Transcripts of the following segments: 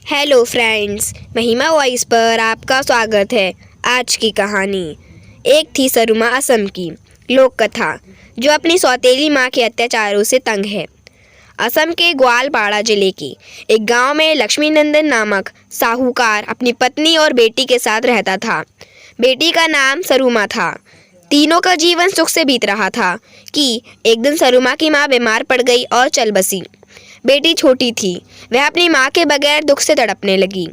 Hello friends, महिमा voice पर आपका स्वागत है। आज की कहानी। एक थी सरुमा असम की लोक कथा जो अपनी सौतेली माँ के अत्याचारों से तंग है। असम के ग्वालपाड़ा जिले के एक गांव में लक्ष्मी नंदन नामक साहूकार अपनी पत्नी और बेटी के साथ रहता था। बेटी का नाम सरुमा था। तीनों का जीवन सुख से बीत रहा था कि एक दिन सरुमा की माँ बीमार पड़ गई और चल बसी। बेटी छोटी थी, वह अपनी माँ के बगैर दुख से तड़पने लगी।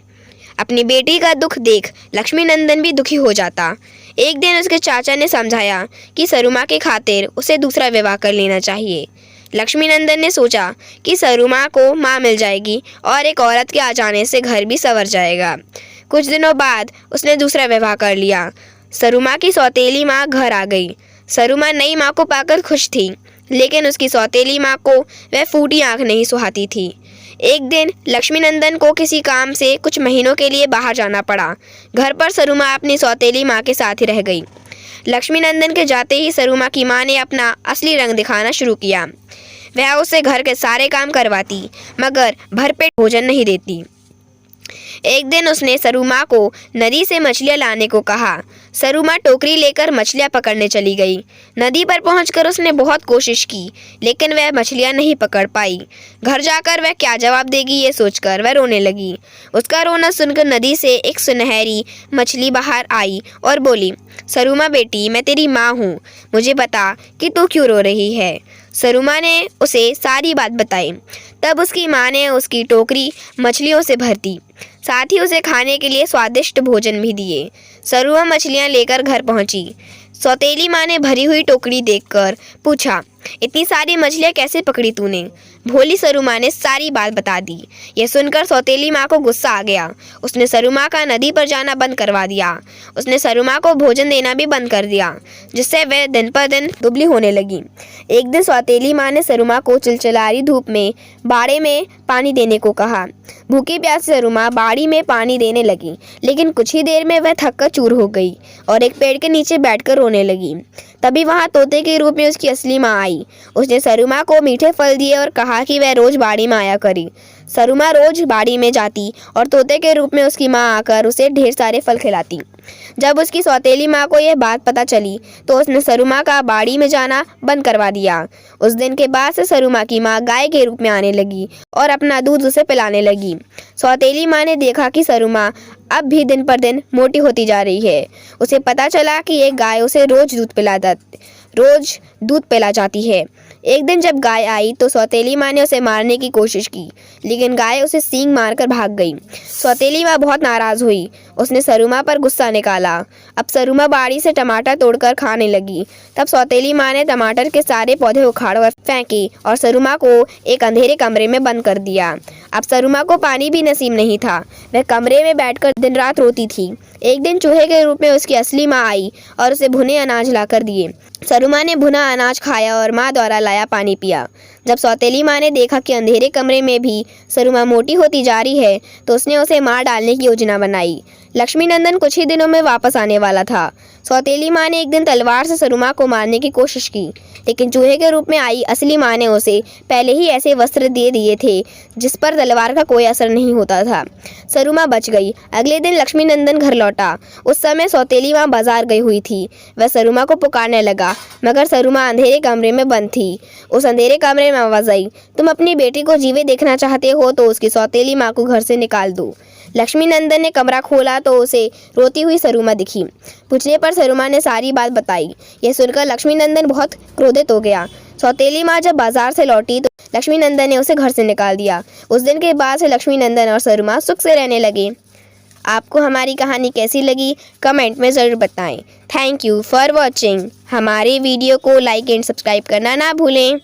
अपनी बेटी का दुख देख लक्ष्मी नंदन भी दुखी हो जाता। एक दिन उसके चाचा ने समझाया कि सरुमा के खातिर उसे दूसरा विवाह कर लेना चाहिए। लक्ष्मी नंदन ने सोचा कि सरुमा को माँ मिल जाएगी और एक औरत के आ जाने से घर भी संवर जाएगा। कुछ दिनों बाद उसने दूसरा विवाह कर लिया। सरुमा की सौतेली माँ घर आ गई। सरुमा नई माँ को पाकर खुश थी, लेकिन उसकी सौतेली माँ को वह फूटी आंख नहीं सुहाती थी। एक दिन लक्ष्मी नंदन को किसी काम से कुछ महीनों के लिए बाहर जाना पड़ा। घर पर सरुमा अपनी सौतेली माँ के साथ ही रह गई। लक्ष्मी नंदन के जाते ही सरुमा की माँ ने अपना असली रंग दिखाना शुरू किया। वह उसे घर के सारे काम करवाती, मगर भरपेट भोजन नहीं देती। एक दिन उसने सरुमा को नदी से मछलियाँ लाने को कहा। सरुमा टोकरी लेकर मछलियाँ पकड़ने चली गई। नदी पर पहुंचकर उसने बहुत कोशिश की, लेकिन वह मछलियाँ नहीं पकड़ पाई। घर जाकर वह क्या जवाब देगी ये सोचकर वह रोने लगी। उसका रोना सुनकर नदी से एक सुनहरी मछली बाहर आई और बोली, सरुमा बेटी, मैं तेरी माँ हूँ, मुझे बता कि तू क्यों रो रही है। सरुमा ने उसे सारी बात बताई। तब उसकी माँ ने उसकी टोकरी मछलियों से भर दी, साथ ही उसे खाने के लिए स्वादिष्ट भोजन भी दिए। सरुमा मछलियाँ लेकर घर पहुंची। सौतेली माँ ने भरी हुई टोकरी देखकर पूछा, इतनी सारी मछलियाँ कैसे पकड़ी तूने? भोली सरुमा ने सारी बात बता दी। यह सुनकर सौतेली माँ को गुस्सा आ गया। उसने सरुमा का नदी पर जाना बंद करवा दिया। उसने सरुमा को भोजन देना भी बंद कर दिया, जिससे वह दिन पर दिन दुबली होने लगी। एक दिन सौतेली माँ ने सरुमा को चिलचिलारी धूप में बाड़े में पानी देने को कहा। भूखी प्यासी सरुमा बाड़ी में पानी देने लगी, लेकिन कुछ ही देर में वह थककर चूर हो गई और एक पेड़ के नीचे बैठकर रोने लगी। तभी वहां तोते के रूप में उसकी असली माँ आई। उसने सरुमा को मीठे फल दिए और कहा कि वह रोज बाड़ी में आया करे। सरुमा रोज बाड़ी में जाती और तोते के रूप में उसकी माँ आकर उसे ढेर सारे फल खिलाती। जब उसकी सौतेली माँ को यह बात पता चली तो उसने सरुमा का बाड़ी में जाना बंद करवा दिया। उस दिन के बाद से सरुमा की माँ गाय के रूप में आने लगी और अपना दूध उसे पिलाने लगी। सौतेली माँ ने देखा कि सरुमा अब भी दिन पर दिन मोटी होती जा रही है। उसे पता चला कि एक गाय उसे रोज दूध पिला जाती है। एक दिन जब गाय आई तो सौतेली माँ ने उसे मारने की कोशिश की, लेकिन गाय उसे सींग मारकर भाग गई। सौतेली माँ बहुत नाराज हुई। उसने सरुमा पर गुस्सा निकाला। अब सरुमा बाड़ी से टमाटर तोड़कर खाने लगी। तब सौतेली माँ ने टमाटर के सारे पौधे उखाड़कर फेंके और सरुमा को एक अंधेरे कमरे में बंद कर दिया। अब सरुमा को पानी भी नसीब नहीं था। वह कमरे में बैठकर दिन रात रोती थी। एक दिन चूहे के रूप में उसकी असली माँ आई और उसे भुने अनाज लाकर दिए। सरुमा ने भुना अनाज खाया और माँ द्वारा लाया पानी पिया। जब सौतेली माँ ने देखा कि अंधेरे कमरे में भी सरुमा मोटी होती जा रही है तो उसने उसे मार डालने की योजना बनाई। लक्ष्मी नंदन कुछ ही दिनों में वापस आने वाला था। सौतेली माँ ने एक दिन तलवार से सरुमा को मारने की कोशिश की, लेकिन चूहे के रूप में आई असली माँ ने उसे पहले ही ऐसे वस्त्र दे दिए थे जिस पर तलवार का कोई असर नहीं होता था। सरुमा बच गई। अगले दिन लक्ष्मी नंदन घर लौटा। उस समय सौतेली माँ बाजार गई हुई थी। वह सरुमा को पुकारने लगा, मगर सरुमा अंधेरे कमरे में बंद थी। उस अंधेरे कमरे में आवाज आई, तुम अपनी बेटी को जीवित देखना चाहते हो तो उसकी सौतेली माँ को घर से निकाल दो। लक्ष्मी नंदन ने कमरा खोला तो उसे रोती हुई सरुमा दिखी। पूछने पर सरुमा ने सारी बात बताई। यह सुनकर लक्ष्मी नंदन बहुत क्रोधित हो गया। सौतेली माँ जब बाजार से लौटी तो लक्ष्मी नंदन ने उसे घर से निकाल दिया। उस दिन के बाद से लक्ष्मी नंदन और सरुमा सुख से रहने लगे। आपको हमारी कहानी कैसी लगी कमेंट में ज़रूर बताएं। Thank you for watching. हमारे वीडियो को लाइक एंड सब्सक्राइब करना ना भूलें।